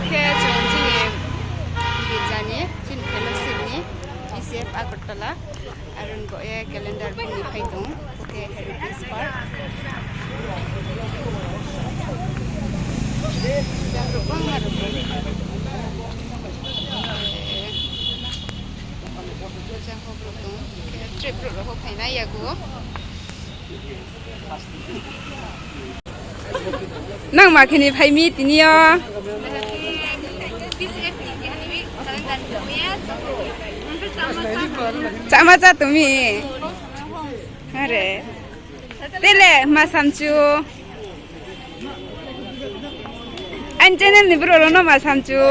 Oke, jangan Gizani, Chin famous Sydney, ICF Agartala, Arun Goye calendar puni Paidong, Oke Heritage Park. Jangan lupa harus jangan lupa trip dulu ho paina ya gua. Nang makini pai mi tini ya. Cama ca tumi. Are. Tele masamchu. Anjene ni bro no masamchu.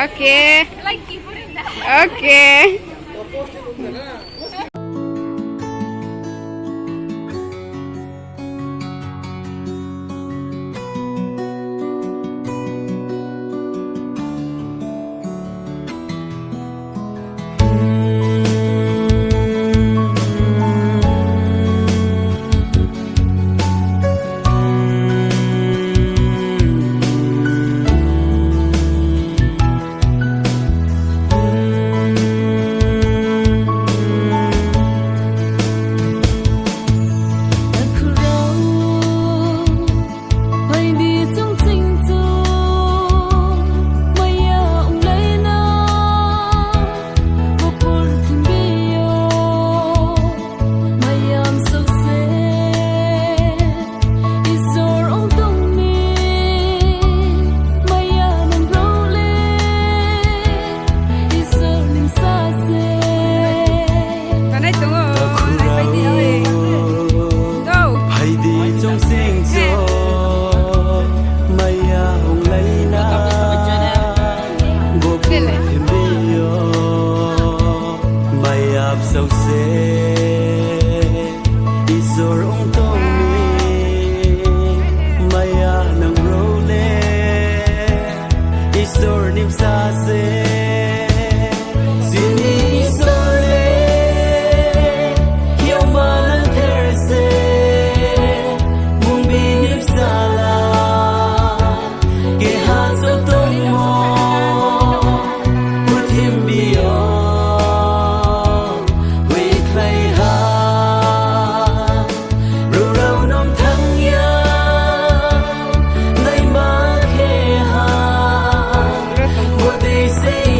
Okay. Okay. What they say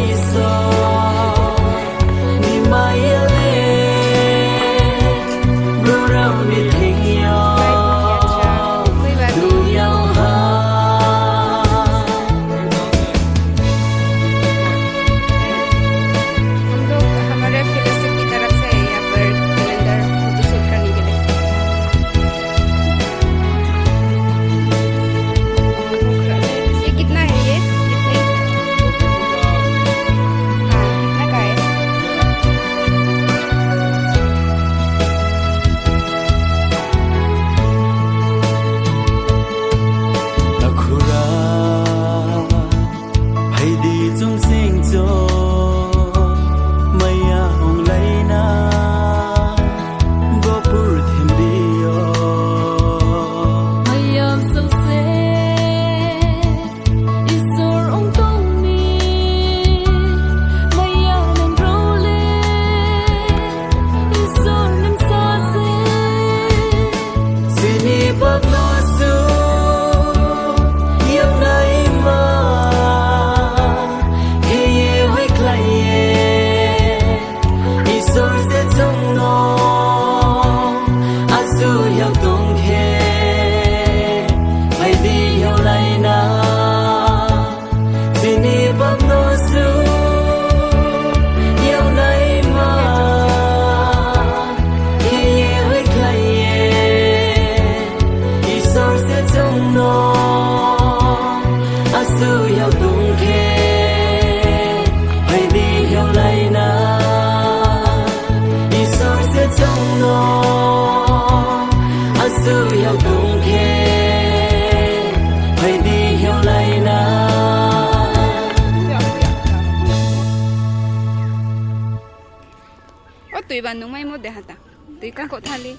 tui Bandung mai mo deh hata. Tui kan kok thali.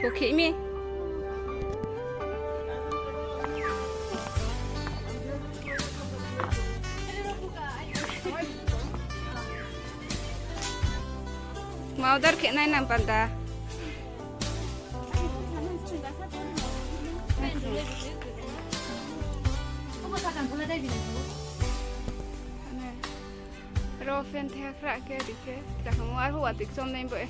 Oke mi. Mau dar kek nai nam panda. Rofen thea khra ke dikhe. Takhamu ar huwa tik som nai bo e.